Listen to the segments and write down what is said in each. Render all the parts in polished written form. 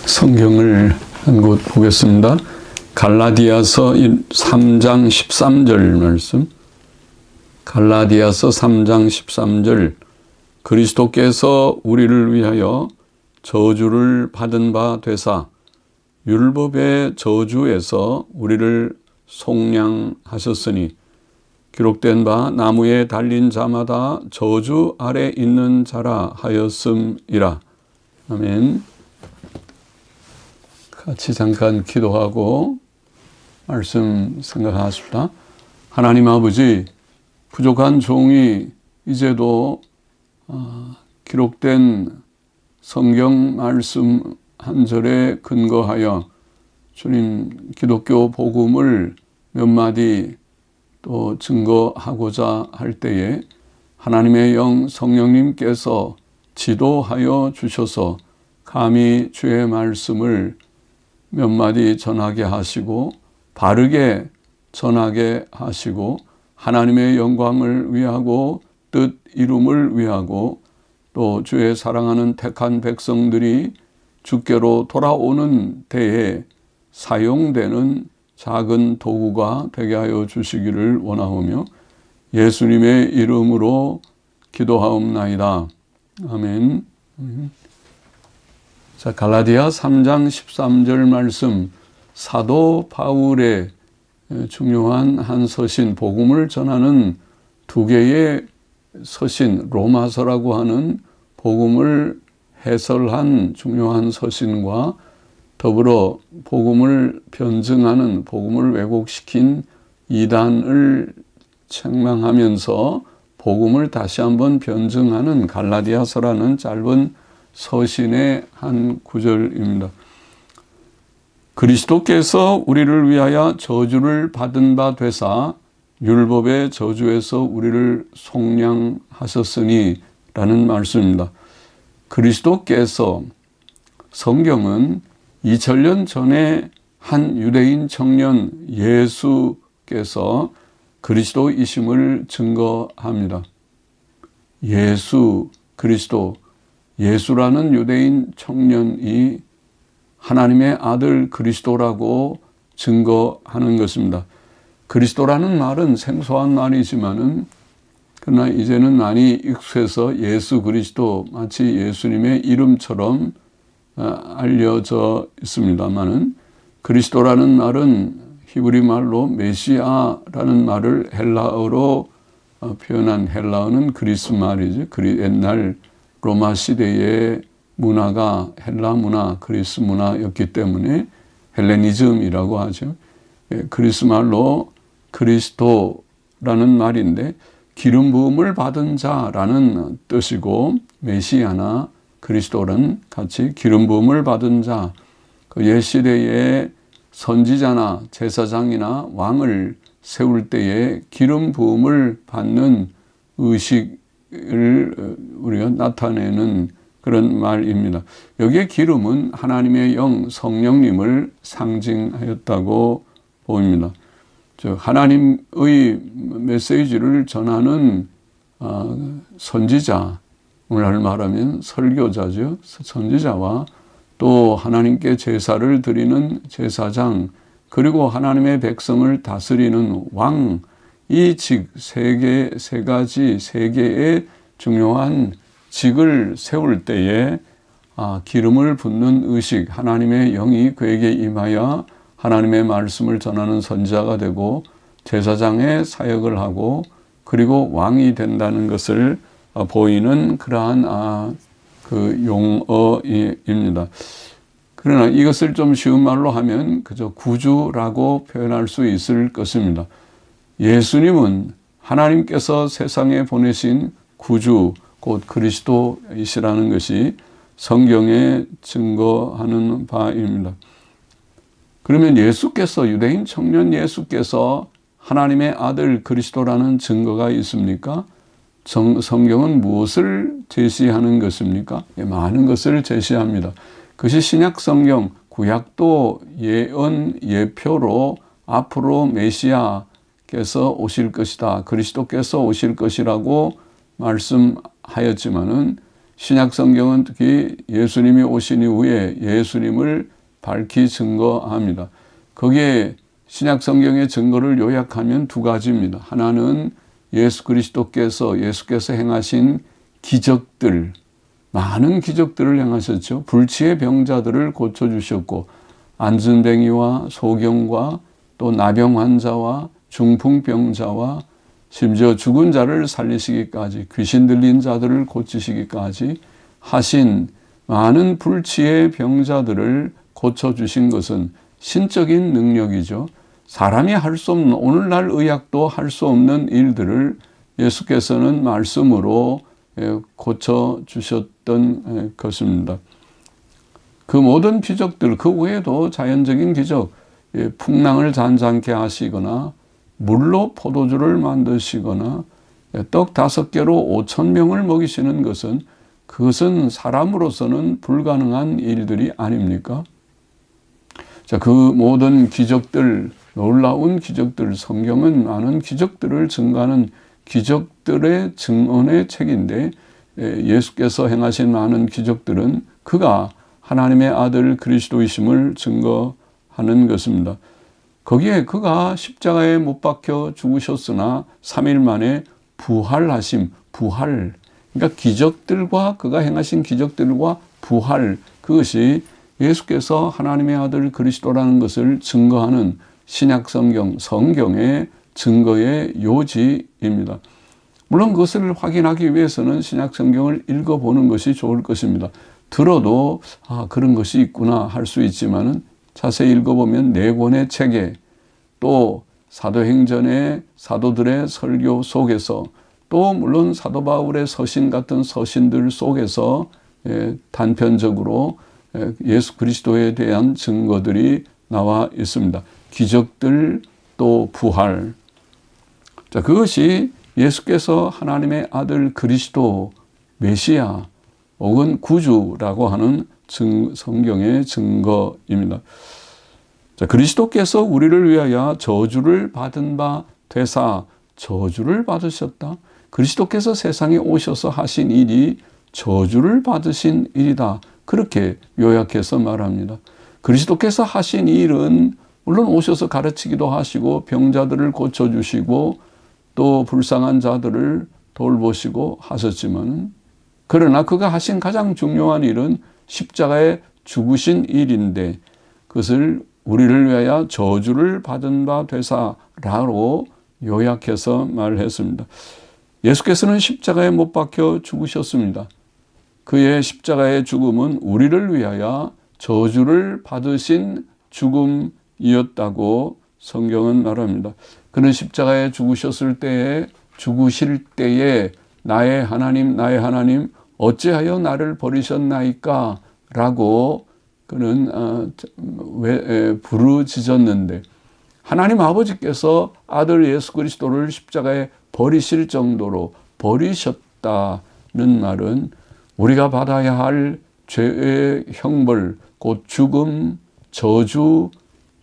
성경을 한 곳 보겠습니다. 갈라디아서 3장 13절 말씀. 갈라디아서 3장 13절. 그리스도께서 우리를 위하여 저주를 받은 바 되사 율법의 저주에서 우리를 속량하셨으니 기록된 바 나무에 달린 자마다 저주 아래 있는 자라 하였음이라. 아멘. 같이 잠깐 기도하고 말씀 생각하십시다. 하나님 아버지, 부족한 종이 이제도 기록된 성경 말씀 한 절에 근거하여 주님 기독교 복음을 몇 마디 또 증거하고자 할 때에 하나님의 영 성령님께서 지도하여 주셔서 감히 주의 말씀을 몇 마디 전하게 하시고 바르게 전하게 하시고 하나님의 영광을 위하고 뜻 이룸을 위하고 또 주의 사랑하는 택한 백성들이 주께로 돌아오는 때에 사용되는 작은 도구가 되게 하여 주시기를 원하오며 예수님의 이름으로 기도하옵나이다. 아멘. 자, 갈라디아 3장 13절 말씀, 사도 바울의 중요한 한 서신, 복음을 전하는 두 개의 서신, 로마서라고 하는 복음을 해설한 중요한 서신과 더불어 복음을 변증하는, 복음을 왜곡시킨 이단을 책망하면서 복음을 다시 한번 변증하는 갈라디아서라는 짧은 서신의 한 구절입니다. 그리스도께서 우리를 위하여 저주를 받은 바 되사 율법의 저주에서 우리를 속량하셨으니 라는 말씀입니다. 그리스도께서, 성경은 2000년 전에 한 유대인 청년 예수께서 그리스도이심을 증거합니다. 예수, 그리스도, 예수라는 유대인 청년이 하나님의 아들 그리스도라고 증거하는 것입니다. 그리스도라는 말은 생소한 말이지만은 그러나 이제는 많이 익숙해서 예수 그리스도, 마치 예수님의 이름처럼 알려져 있습니다만은 그리스도라는 말은 히브리 말로 메시아라는 말을 헬라어로 표현한, 헬라어는 그리스 말이죠. 옛날 로마 시대의 문화가 헬라 문화, 그리스 문화였기 때문에 헬레니즘이라고 하죠. 그리스 말로 그리스도라는 말인데 기름 부음을 받은 자라는 뜻이고, 메시아나 그리스도는 같이 기름 부음을 받은 자, 그 옛 시대의 선지자나 제사장이나 왕을 세울 때에 기름 부음을 받는 의식을 우리가 나타내는 그런 말입니다. 여기에 기름은 하나님의 영 성령님을 상징하였다고 보입니다. 즉 하나님의 메시지를 전하는 선지자, 오늘날 말하면 설교자죠. 선지자와 또 하나님께 제사를 드리는 제사장, 그리고 하나님의 백성을 다스리는 왕, 이 직, 세 개의 중요한 직을 세울 때에 기름을 붓는 의식, 하나님의 영이 그에게 임하여 하나님의 말씀을 전하는 선지자가 되고 제사장의 사역을 하고 그리고 왕이 된다는 것을 보이는 그러한 그 용어입니다. 그러나 이것을 좀 쉬운 말로 하면 그저 구주라고 표현할 수 있을 것입니다. 예수님은 하나님께서 세상에 보내신 구주, 곧 그리스도이시라는 것이 성경에 증거하는 바입니다. 그러면 예수께서, 유대인 청년 예수께서 하나님의 아들 그리스도라는 증거가 있습니까? 성경은 무엇을 제시하는 것입니까? 많은 것을 제시합니다. 그것이 신약 성경, 구약도 예언, 예표로 앞으로 메시아께서 오실 것이다, 그리스도께서 오실 것이라고 말씀하였지만은 신약 성경은 특히 예수님이 오신 이후에 예수님을 밝히 증거합니다. 거기에 신약 성경의 증거를 요약하면 두 가지입니다. 하나는 예수께서 행하신 기적들, 많은 기적들을 행하셨죠. 불치의 병자들을 고쳐주셨고 안진뱅이와 소경과 또 나병 환자와 중풍병자와 심지어 죽은 자를 살리시기까지 귀신 들린 자들을 고치시기까지 하신 많은 불치의 병자들을 고쳐주신 것은 신적인 능력이죠. 사람이 할 수 없는, 오늘날 의학도 할 수 없는 일들을 예수께서는 말씀으로 고쳐주셨던 것입니다. 그 모든 기적들, 그 외에도 자연적인 기적, 풍랑을 잔잔케 하시거나 물로 포도주를 만드시거나 떡 5개로 5,000명을 먹이시는 것은 그것은 사람으로서는 불가능한 일들이 아닙니까? 자, 그 모든 기적들, 놀라운 기적들, 성경은 많은 기적들을 증거하는 기적들의 증언의 책인데 예수께서 행하신 많은 기적들은 그가 하나님의 아들 그리스도이심을 증거하는 것입니다. 거기에 그가 십자가에 못 박혀 죽으셨으나 3일 만에 부활하심, 부활. 그러니까 기적들과 그가 행하신 기적들과 부활, 그것이 예수께서 하나님의 아들 그리스도라는 것을 증거하는 신약 성경, 성경의 증거의 요지입니다. 물론 그것을 확인하기 위해서는 신약 성경을 읽어보는 것이 좋을 것입니다. 들어도 그런 것이 있구나 할 수 있지만은 자세히 읽어보면 4권의 책에 또 사도행전의 사도들의 설교 속에서 또 물론 사도 바울의 서신 같은 서신들 속에서 단편적으로 예수 그리스도에 대한 증거들이 나와 있습니다. 기적들 또 부활. 자, 그것이 예수께서 하나님의 아들 그리스도 메시아 혹은 구주라고 하는 성경의 증거입니다. 자, 그리스도께서 우리를 위하여 저주를 받은 바 되사 저주를 받으셨다. 그리스도께서 세상에 오셔서 하신 일이 저주를 받으신 일이다. 그렇게 요약해서 말합니다. 그리스도께서 하신 일은 물론 오셔서 가르치기도 하시고 병자들을 고쳐주시고 또 불쌍한 자들을 돌보시고 하셨지만 그러나 그가 하신 가장 중요한 일은 십자가에 죽으신 일인데 그것을 우리를 위하여 저주를 받은 바 되사라고 요약해서 말했습니다. 예수께서는 십자가에 못 박혀 죽으셨습니다. 그의 십자가의 죽음은 우리를 위하여 저주를 받으신 죽음이었다고 성경은 말합니다. 그는 십자가에 죽으실 때에 나의 하나님 어찌하여 나를 버리셨나이까 라고 그는 부르짖었는데 하나님 아버지께서 아들 예수 그리스도를 십자가에 버리실 정도로 버리셨다는 말은 우리가 받아야 할 죄의 형벌, 곧 죽음, 저주,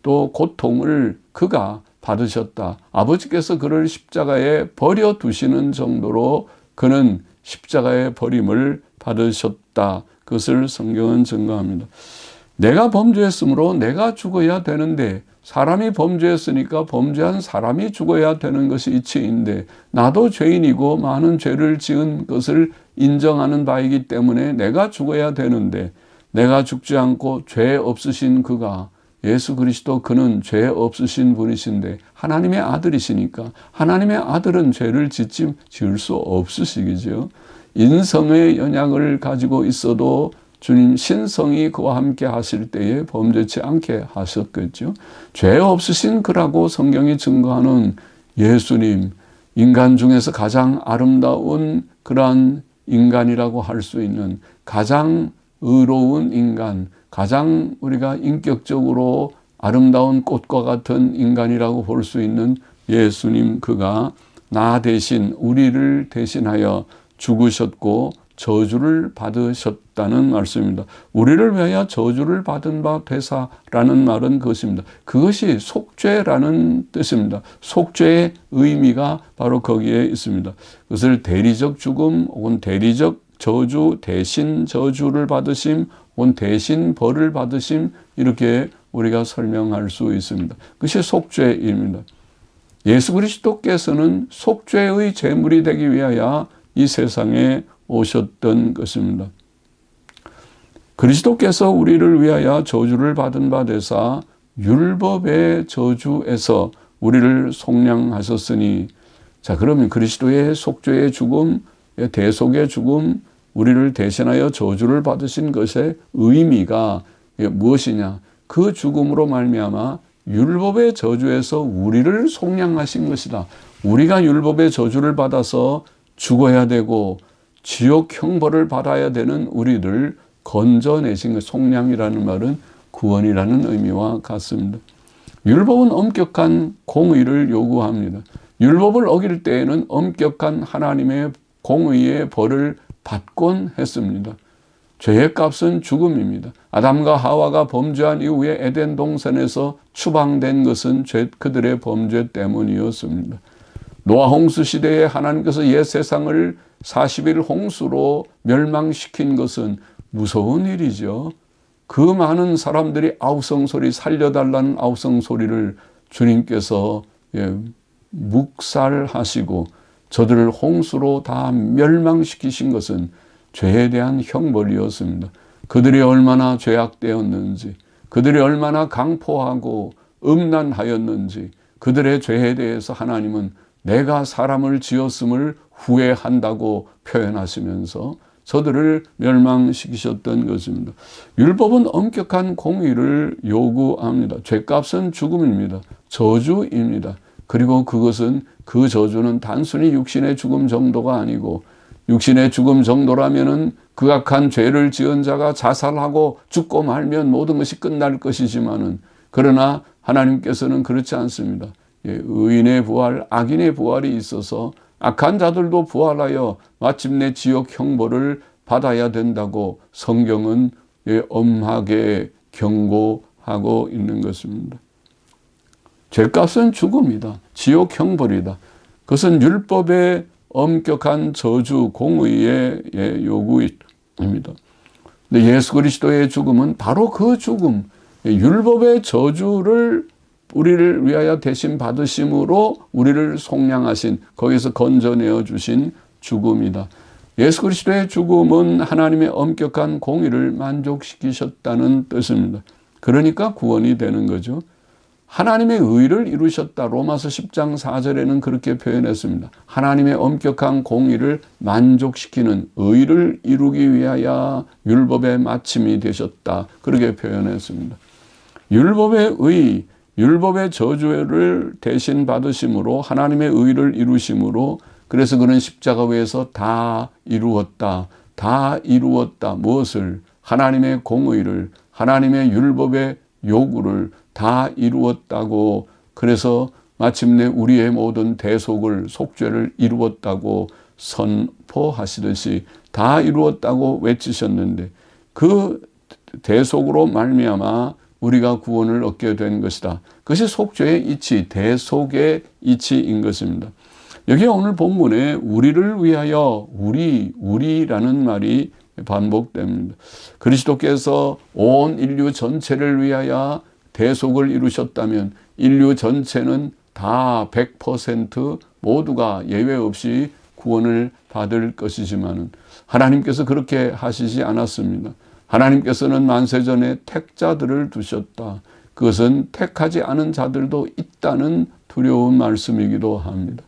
또 고통을 그가 받으셨다. 아버지께서 그를 십자가에 버려두시는 정도로 그는 십자가의 버림을 받으셨다. 그것을 성경은 증거합니다. 내가 범죄했으므로 내가 죽어야 되는데 사람이 범죄했으니까 범죄한 사람이 죽어야 되는 것이 이치인데 나도 죄인이고 많은 죄를 지은 것을 인정하는 바이기 때문에 내가 죽어야 되는데 내가 죽지 않고 죄 없으신 그가 예수 그리스도 그는 죄 없으신 분이신데 하나님의 아들이시니까 하나님의 아들은 죄를 지을 수 없으시기죠. 인성의 연약을 가지고 있어도 주님 신성이 그와 함께 하실 때에 범죄치 않게 하셨겠죠. 죄 없으신 그라고 성경이 증거하는 예수님, 인간 중에서 가장 아름다운 그러한 인간이라고 할 수 있는 가장 의로운 인간, 가장 우리가 인격적으로 아름다운 꽃과 같은 인간이라고 볼 수 있는 예수님, 그가 나 대신 우리를 대신하여 죽으셨고 저주를 받으셨다는 말씀입니다. 우리를 위하여 저주를 받은 바 되사라는 말은 그것입니다. 그것이 속죄라는 뜻입니다. 속죄의 의미가 바로 거기에 있습니다. 그것을 대리적 죽음 혹은 대리적 저주 대신 저주를 받으심, 온 대신 벌을 받으심, 이렇게 우리가 설명할 수 있습니다. 그것이 속죄입니다. 예수 그리스도께서는 속죄의 제물이 되기 위하여 이 세상에 오셨던 것입니다. 그리스도께서 우리를 위하여 저주를 받은 바 되사 율법의 저주에서 우리를 속량하셨으니, 자, 그러면 그리스도의 속죄의 죽음, 대속의 죽음, 우리를 대신하여 저주를 받으신 것의 의미가 무엇이냐? 그 죽음으로 말미암아 율법의 저주에서 우리를 속량하신 것이다. 우리가 율법의 저주를 받아서 죽어야 되고 지옥 형벌을 받아야 되는 우리를 건져내신 것, 속량이라는 말은 구원이라는 의미와 같습니다. 율법은 엄격한 공의를 요구합니다. 율법을 어길 때에는 엄격한 하나님의 공의의 벌을 받곤 했습니다. 죄의 값은 죽음입니다. 아담과 하와가 범죄한 이후에 에덴 동산에서 추방된 것은 그들의 범죄 때문이었습니다. 노아 홍수 시대에 하나님께서 옛 세상을 40일 홍수로 멸망시킨 것은 무서운 일이죠. 그 많은 사람들이 아우성 소리, 살려달라는 아우성 소리를 주님께서 묵살하시고 저들을 홍수로 다 멸망시키신 것은 죄에 대한 형벌이었습니다. 그들이 얼마나 죄악되었는지, 그들이 얼마나 강포하고 음란하였는지, 그들의 죄에 대해서 하나님은 내가 사람을 지었음을 후회한다고 표현하시면서 저들을 멸망시키셨던 것입니다. 율법은 엄격한 공의를 요구합니다. 죄값은 죽음입니다. 저주입니다. 그리고 그 저주는 단순히 육신의 죽음 정도가 아니고, 육신의 죽음 정도라면은 극악한 죄를 지은 자가 자살하고 죽고 말면 모든 것이 끝날 것이지만은, 그러나 하나님께서는 그렇지 않습니다. 의인의 부활, 악인의 부활이 있어서 악한 자들도 부활하여 마침내 지옥 형벌을 받아야 된다고 성경은 엄하게 경고하고 있는 것입니다. 죄값은 죽음이다. 지옥 형벌이다. 그것은 율법의 엄격한 저주, 공의의 요구입니다. 근데 예수 그리스도의 죽음은 바로 그 죽음, 율법의 저주를 우리를 위하여 대신 받으심으로 우리를 속량하신, 거기서 건져내어 주신 죽음이다. 예수 그리스도의 죽음은 하나님의 엄격한 공의를 만족시키셨다는 뜻입니다. 그러니까 구원이 되는 거죠. 하나님의 의를 이루셨다. 로마서 10장 4절에는 그렇게 표현했습니다. 하나님의 엄격한 공의를 만족시키는 의를 이루기 위하여 율법의 마침이 되셨다. 그렇게 표현했습니다. 율법의 의, 율법의 저주를 대신 받으심으로 하나님의 의를 이루심으로, 그래서 그는 십자가 위에서 다 이루었다. 다 이루었다. 무엇을? 하나님의 공의를, 하나님의 율법의 요구를 다 이루었다고, 그래서 마침내 우리의 모든 대속을, 속죄를 이루었다고 선포하시듯이 다 이루었다고 외치셨는데, 그 대속으로 말미암아 우리가 구원을 얻게 된 것이다. 그것이 속죄의 이치, 대속의 이치인 것입니다. 여기 오늘 본문에 우리를 위하여, 우리라는 말이 반복됩니다. 그리스도께서 온 인류 전체를 위하여 대속을 이루셨다면 인류 전체는 다 100% 모두가 예외 없이 구원을 받을 것이지만 하나님께서 그렇게 하시지 않았습니다. 하나님께서는 만세전에 택자들을 두셨다. 그것은 택하지 않은 자들도 있다는 두려운 말씀이기도 합니다.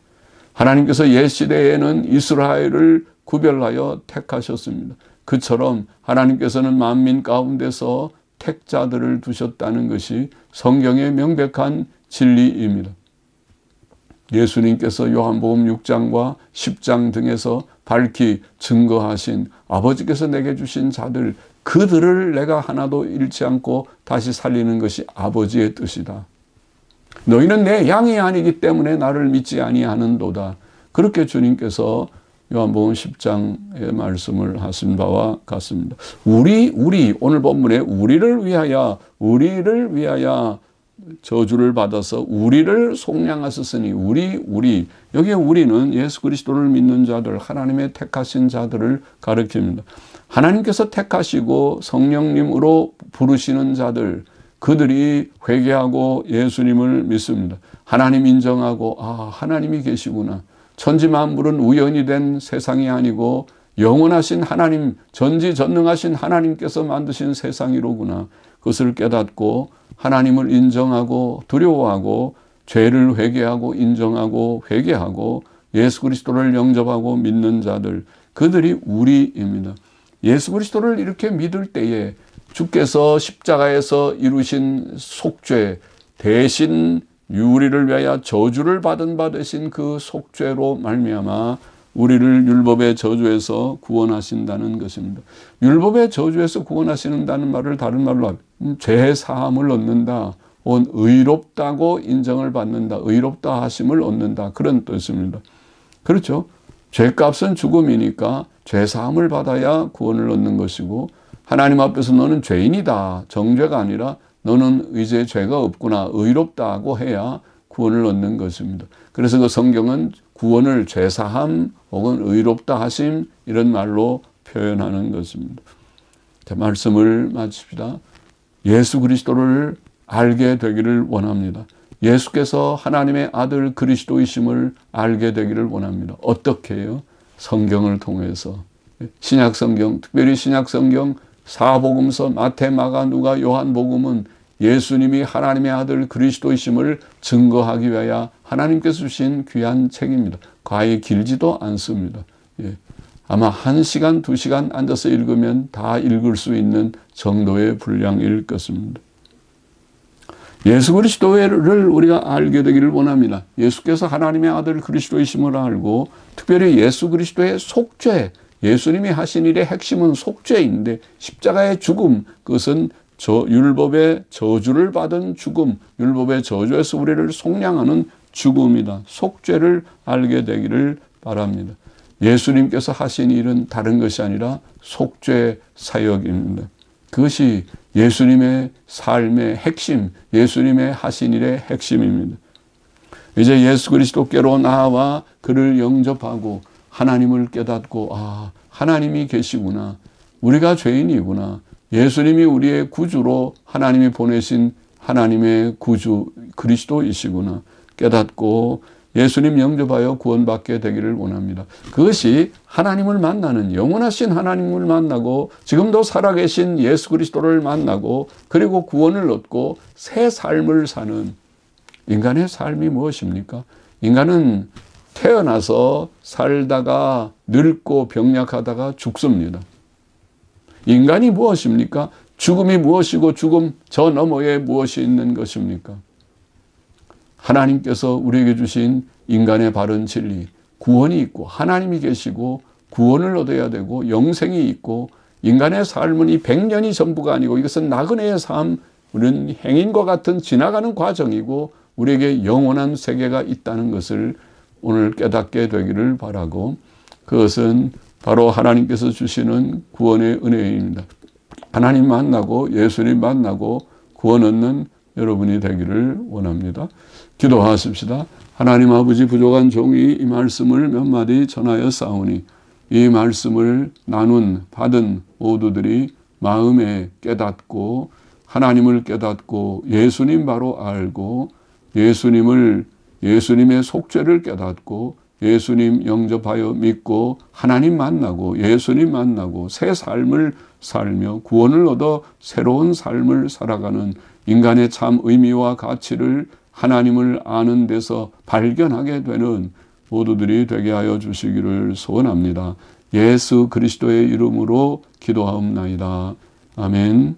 하나님께서 옛 시대에는 이스라엘을 구별하여 택하셨습니다. 그처럼 하나님께서는 만민 가운데서 택자들을 두셨다는 것이 성경의 명백한 진리입니다. 예수님께서 요한복음 6장과 10장 등에서 밝히 증거하신 아버지께서 내게 주신 자들, 그들을 내가 하나도 잃지 않고 다시 살리는 것이 아버지의 뜻이다. 너희는 내 양이 아니기 때문에 나를 믿지 아니하는도다. 그렇게 주님께서 요한복음 10장의 말씀을 하신 바와 같습니다. 우리 오늘 본문에 우리를 위하여 저주를 받아서 우리를 속량하셨으니 우리 여기에 우리는 예수 그리스도를 믿는 자들, 하나님의 택하신 자들을 가리킵니다. 하나님께서 택하시고 성령님으로 부르시는 자들, 그들이 회개하고 예수님을 믿습니다. 하나님 인정하고 하나님이 계시구나. 천지만물은 우연이 된 세상이 아니고 영원하신 하나님, 전지전능하신 하나님께서 만드신 세상이로구나. 그것을 깨닫고 하나님을 인정하고 두려워하고 죄를 회개하고 인정하고 회개하고 예수 그리스도를 영접하고 믿는 자들, 그들이 우리입니다. 예수 그리스도를 이렇게 믿을 때에 주께서 십자가에서 이루신 속죄 대신 우리를 위하여 저주를 받은 바 되신 그 속죄로 말미암아 우리를 율법의 저주에서 구원하신다는 것입니다. 율법의 저주에서 구원하신다는 말을 다른 말로 죄 사함을 얻는다, 의롭다고 인정을 받는다, 의롭다 하심을 얻는다, 그런 뜻입니다. 그렇죠. 죄값은 죽음이니까 죄 사함을 받아야 구원을 얻는 것이고, 하나님 앞에서 너는 죄인이다, 정죄가 아니라 너는 이제 죄가 없구나, 의롭다고 해야 구원을 얻는 것입니다. 그래서 그 성경은 구원을 죄사함 혹은 의롭다 하심 이런 말로 표현하는 것입니다. 자, 말씀을 마칩시다. 예수 그리스도를 알게 되기를 원합니다. 예수께서 하나님의 아들 그리스도이심을 알게 되기를 원합니다. 어떻게 해요? 성경을 통해서. 신약성경, 특별히 신약성경 사복음서 마태, 마가, 누가, 요한복음은 예수님이 하나님의 아들 그리스도이심을 증거하기 위하여 하나님께서 주신 귀한 책입니다. 과히 길지도 않습니다. 아마 1시간, 2시간 앉아서 읽으면 다 읽을 수 있는 정도의 분량일 것입니다. 예수 그리스도를 우리가 알게 되기를 원합니다. 예수께서 하나님의 아들 그리스도이심을 알고, 특별히 예수 그리스도의 속죄, 예수님이 하신 일의 핵심은 속죄인데 십자가의 죽음, 그것은 율법의 저주를 받은 죽음, 율법의 저주에서 우리를 속량하는 죽음이다. 속죄를 알게 되기를 바랍니다. 예수님께서 하신 일은 다른 것이 아니라 속죄 사역입니다. 그것이 예수님의 삶의 핵심, 예수님의 하신 일의 핵심입니다. 이제 예수 그리스도께로 나와 그를 영접하고 하나님을 깨닫고 하나님이 계시구나, 우리가 죄인이구나, 예수님이 우리의 구주로 하나님이 보내신 하나님의 구주 그리스도이시구나 깨닫고 예수님 영접하여 구원받게 되기를 원합니다. 그것이 하나님을 만나는, 영원하신 하나님을 만나고 지금도 살아계신 예수 그리스도를 만나고 그리고 구원을 얻고 새 삶을 사는, 인간의 삶이 무엇입니까? 인간은 태어나서 살다가 늙고 병약하다가 죽습니다. 인간이 무엇입니까? 죽음이 무엇이고 죽음 저 너머에 무엇이 있는 것입니까? 하나님께서 우리에게 주신 인간의 바른 진리, 구원이 있고 하나님이 계시고 구원을 얻어야 되고 영생이 있고, 인간의 삶은 이 100년이 전부가 아니고 이것은 나그네의 삶, 우리는 행인과 같은 지나가는 과정이고 우리에게 영원한 세계가 있다는 것을 오늘 깨닫게 되기를 바라고, 그것은 바로 하나님께서 주시는 구원의 은혜입니다. 하나님 만나고 예수님 만나고 구원 얻는 여러분이 되기를 원합니다. 기도하십시다. 하나님 아버지, 부족한 종이 이 말씀을 몇 마디 전하여 싸우니 이 말씀을 받은 모두들이 마음에 깨닫고 하나님을 깨닫고 예수님 바로 알고 예수님의 속죄를 깨닫고 예수님 영접하여 믿고 하나님 만나고 예수님 만나고 새 삶을 살며 구원을 얻어 새로운 삶을 살아가는 인간의 참 의미와 가치를 하나님을 아는 데서 발견하게 되는 모두들이 되게 하여 주시기를 소원합니다. 예수 그리스도의 이름으로 기도하옵나이다. 아멘.